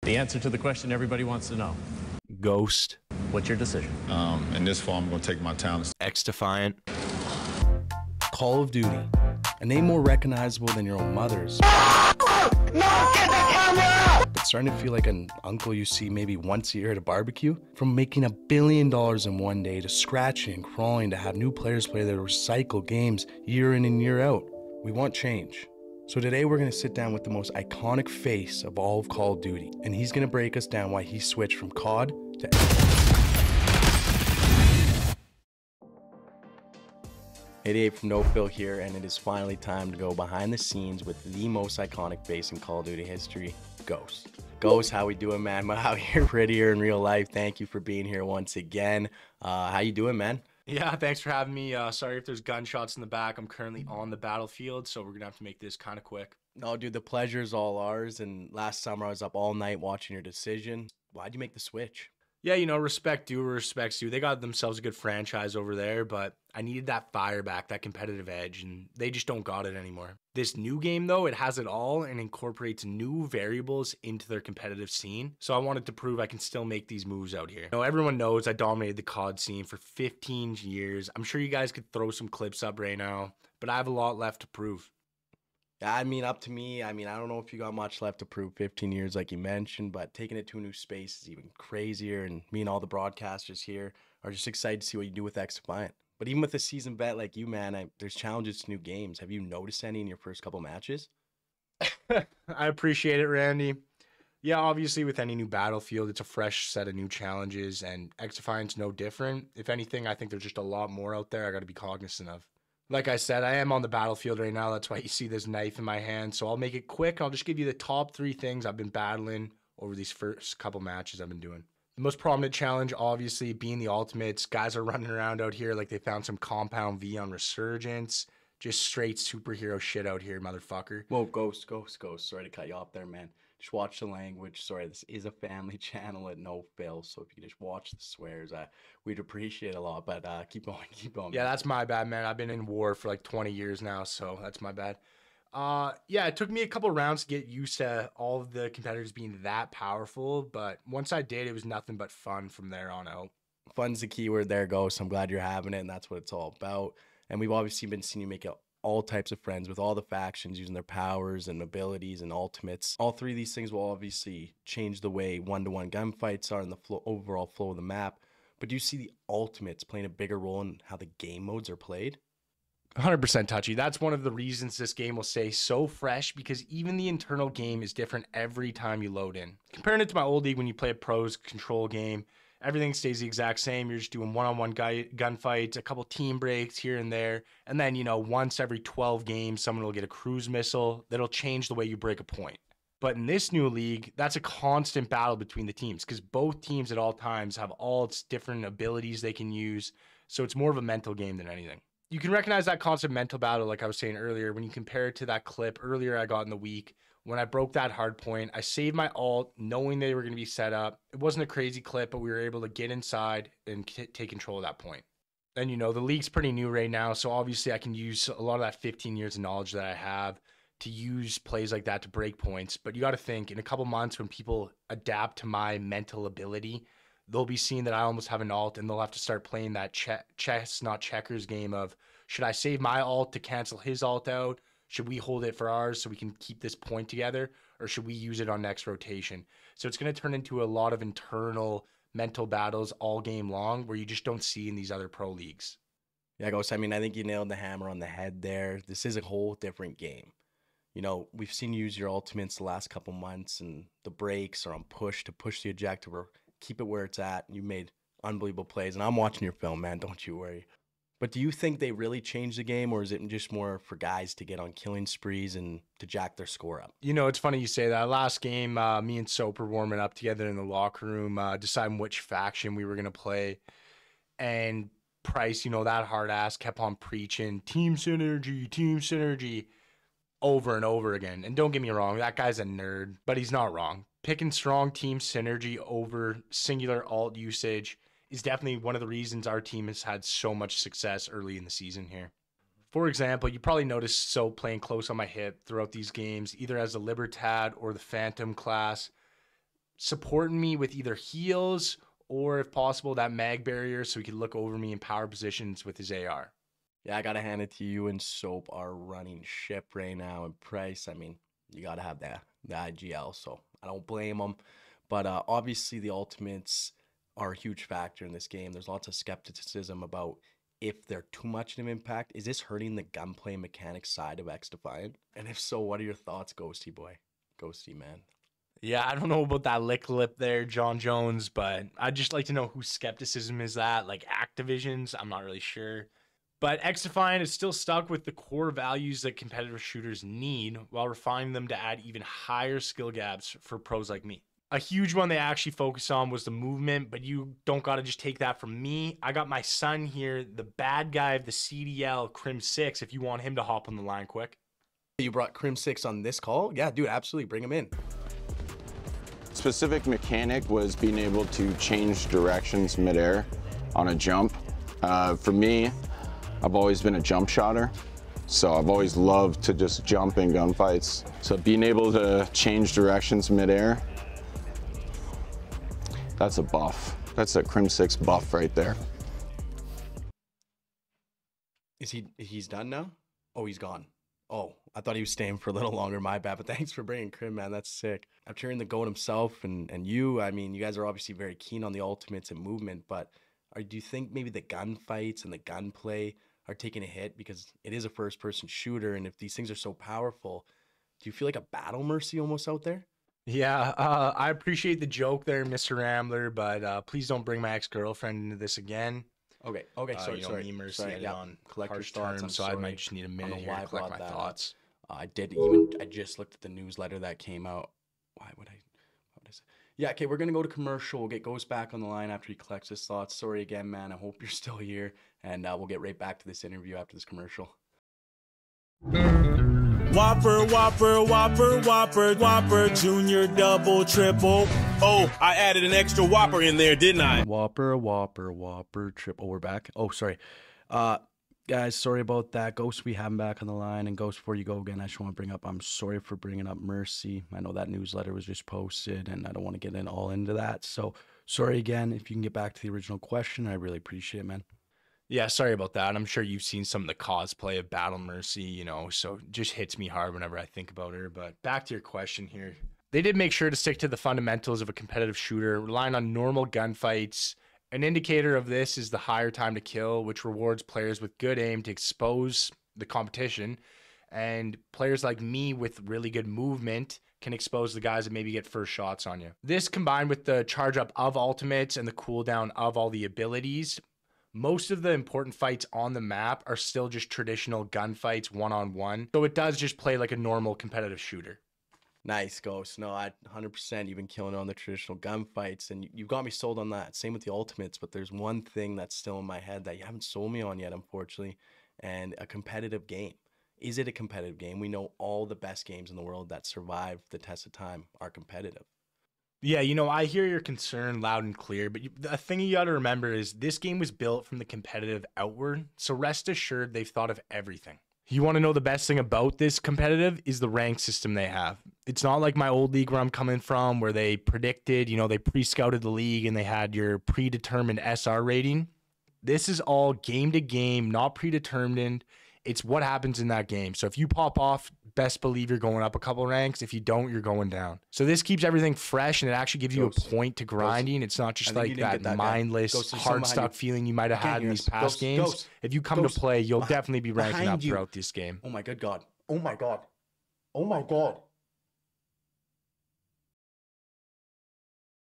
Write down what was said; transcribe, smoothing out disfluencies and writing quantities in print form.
The answer to the question everybody wants to know. Ghost. What's your decision? In this fall, I'm going to take my talents. Xdefiant. Call of Duty. A name more recognizable than your own mother's. No, get the camera! But starting to feel like an uncle you see maybe once a year at a barbecue. From making $1 billion in one day to scratching and crawling to have new players play their recycled games year in and year out. We want change. So today we're going to sit down with the most iconic face of all of Call of Duty, and he's going to break us down why he switched from COD to... Hey Dave from No Phil here, and it is finally time to go behind the scenes with the most iconic face in Call of Duty history, Ghost. Ghost, how we doing, man? I'm out here prettier in real life. Thank you for being here once again. How you doing, man? Yeah, thanks for having me. Sorry if there's gunshots in the back. I'm currently on the battlefield, so we're going to have to make this kind of quick. No, dude, the pleasure is all ours. And last summer I was up all night watching your decision. Why'd you make the switch? Yeah, you know, respect due, respects due. They got themselves a good franchise over there, but I needed that fire back, that competitive edge, and they just don't got it anymore. This new game, though, it has it all and incorporates new variables into their competitive scene. So I wanted to prove I can still make these moves out here. You know, everyone knows I dominated the COD scene for 15 years. I'm sure you guys could throw some clips up right now, but I have a lot left to prove. I mean, up to me, I don't know if you got much left to prove, 15 years like you mentioned, but taking it to a new space is even crazier, and me and all the broadcasters here are just excited to see what you do with Xdefiant. But even with a seasoned vet like you, man, there's challenges to new games. Have you noticed any in your first couple matches? I appreciate it, Randy. Yeah, obviously with any new battlefield, it's a fresh set of new challenges, and Xdefiant's no different. If anything, I think there's just a lot more out there I got to be cognizant of. Like I said, I am on the battlefield right now. That's why you see this knife in my hand. So I'll make it quick. I'll just give you the top 3 things I've been battling over these first couple matches I've been doing. The most prominent challenge, obviously, being the ultimates. Guys are running around out here like they found some compound V on Resurgence. Just straight superhero shit out here, motherfucker. Whoa, Ghost. Sorry to cut you off there, man. Just watch the language. Sorry, this is a family channel at No Phil, so if you could just watch the swears, we'd appreciate it a lot. But keep going. Yeah, that's my bad, man. I've been in war for like 20 years now, so that's my bad. Yeah, it took me a couple rounds to get used to all of the competitors being that powerful, but once I did, it was nothing but fun from there on out. Fun's the key word there, Ghost. I'm glad you're having it, and that's what it's all about. And we've obviously been seeing you make all types of friends with all the factions using their powers and abilities and ultimates. All 3 of these things will obviously change the way one-to-one gunfights are and the overall flow of the map. But do you see the ultimates playing a bigger role in how the game modes are played? 100% touchy. That's one of the reasons this game will stay so fresh, because even the internal game is different every time you load in. Comparing it to my old league when you play a pros control game, everything stays the exact same. You're just doing one-on-one gunfights, a couple team breaks here and there. And then, you know, once every 12 games, someone will get a cruise missile that'll change the way you break a point. But in this new league, that's a constant battle between the teams, because both teams at all times have all its different abilities they can use. So it's more of a mental game than anything. You can recognize that constant mental battle, like I was saying earlier, when you compare it to that clip earlier I got in the week. When I broke that hard point, I saved my ult knowing they were going to be set up. It wasn't a crazy clip, but we were able to get inside and take control of that point. And, you know, the league's pretty new right now, so obviously I can use a lot of that 15 years of knowledge that I have to use plays like that to break points. But you got to think, in a couple months when people adapt to my mental ability, they'll be seeing that I almost have an ult, and they'll have to start playing that chess, not checkers game of, should I save my ult to cancel his ult out? Should we hold it for ours so we can keep this point together, or should we use it on next rotation? So it's going to turn into a lot of internal mental battles all game long where you just don't see in these other pro leagues. Yeah, Ghost, I think you nailed the hammer on the head there. This is a whole different game. You know, we've seen you use your ultimates the last couple months, and the breaks are on push to push the objective or keep it where it's at. You made unbelievable plays, and I'm watching your film, man. Don't you worry. But do you think they really changed the game, or is it just more for guys to get on killing sprees and to jack their score up? You know, it's funny you say that. Last game, me and Soap were warming up together in the locker room, deciding which faction we were going to play. And Price, you know, that hard ass kept on preaching team synergy over and over again. And don't get me wrong, that guy's a nerd, but he's not wrong. Picking strong team synergy over singular alt usage is definitely one of the reasons our team has had so much success early in the season here. For example, you probably noticed Soap playing close on my hip throughout these games, either as a Libertad or the Phantom class. supporting me with either heals or, if possible, that mag barrier so he could look over me in power positions with his AR. Yeah, I gotta hand it to you and Soap are running ship right now. And Price, I mean, you gotta have the IGL, so I don't blame them. But obviously, the ultimates are a huge factor in this game. There's lots of skepticism about if they're too much of an impact. Is this hurting the gunplay mechanics side of Xdefiant? And if so, what are your thoughts, Ghosty boy? Ghosty man. Yeah, I don't know about that lick lip there, John Jones, but I'd just like to know whose skepticism is that. Like Activision's, I'm not really sure. But Xdefiant is still stuck with the core values that competitive shooters need while refining them to add even higher skill gaps for pros like me. A huge one they actually focused on was the movement, but you don't got to just take that from me. I got my son here, the bad guy of the CDL, Crim 6, if you want him to hop on the line quick. You brought Crim 6 on this call? Yeah, dude, absolutely. Bring him in. Specific mechanic was being able to change directions midair on a jump. For me, I've always been a jump shotter, so I've always loved to just jump in gunfights. So being able to change directions midair, that's a buff. That's a Crim 6 buff right there. He's done now? Oh, he's gone. Oh, I thought he was staying for a little longer. My bad, but thanks for bringing Crim, man. That's sick. After hearing the GOAT himself and you, I mean, you guys are obviously very keen on the ultimates and movement, but do you think maybe the gunfights and the gunplay are taking a hit because it is a first-person shooter, and if these things are so powerful, do you feel like a battle mercy almost out there? Yeah, I appreciate the joke there, Mr. Rambler, but please don't bring my ex-girlfriend into this again. Okay, sorry. Me mercy Sorry, added yeah. on Collect your harsh thoughts. terms, so I might just need a minute here to collect my thoughts. I just looked at the newsletter that came out. Why would I say? Yeah, okay, we're gonna go to commercial. We'll get Ghost back on the line after he collects his thoughts. Sorry again, man. I hope you're still here, and we'll get right back to this interview after this commercial. Whopper, Whopper, Whopper, Whopper, Whopper, Junior, Double, Triple. Oh, I added an extra Whopper in there, didn't I? Whopper, Triple. Oh, we're back. Oh, sorry. Guys, sorry about that. Ghost, we have him back on the line. And Ghost, before you go again, I just want to bring up, I'm sorry for bringing up Mercy. I know that newsletter was just posted, and I don't want to get all into that. So sorry again. If you can get back to the original question, I really appreciate it, man. Yeah, sorry about that. I'm sure you've seen some of the cosplay of Battle Mercy, you know, so it just hits me hard whenever I think about her. But back to your question here. They did make sure to stick to the fundamentals of a competitive shooter, relying on normal gunfights. An indicator of this is the higher time to kill, which rewards players with good aim to expose the competition. And players like me with really good movement can expose the guys that maybe get first shots on you. This combined with the charge up of ultimates and the cooldown of all the abilities, most of the important fights on the map are still just traditional gunfights one-on-one. So it does just play like a normal competitive shooter. Nice, Ghost. No, I 100% you've been killing it on the traditional gunfights, and you've got me sold on that. Same with the ultimates, but there's one thing that's still in my head that you haven't sold me on yet, unfortunately, and a competitive game. Is it a competitive game? We know all the best games in the world that survive the test of time are competitive. Yeah, you know, I hear your concern loud and clear, but the thing you got to remember is this game was built from the competitive outward, so rest assured they've thought of everything. You want to know the best thing about this competitive is the rank system they have. It's not like my old league where I'm coming from where they predicted, you know, they pre-scouted the league and they had your predetermined SR rating. This is all game to game, not predetermined. It's what happens in that game. So if you pop off, best believe you're going up a couple ranks. If you don't, you're going down. So this keeps everything fresh, and it actually gives you a point to grinding. It's not just like that mindless, hard-stuck feeling you might have had in these past games. If you come to play, you'll definitely be ranking up throughout this game. Oh my good God. Oh my God. Oh my God.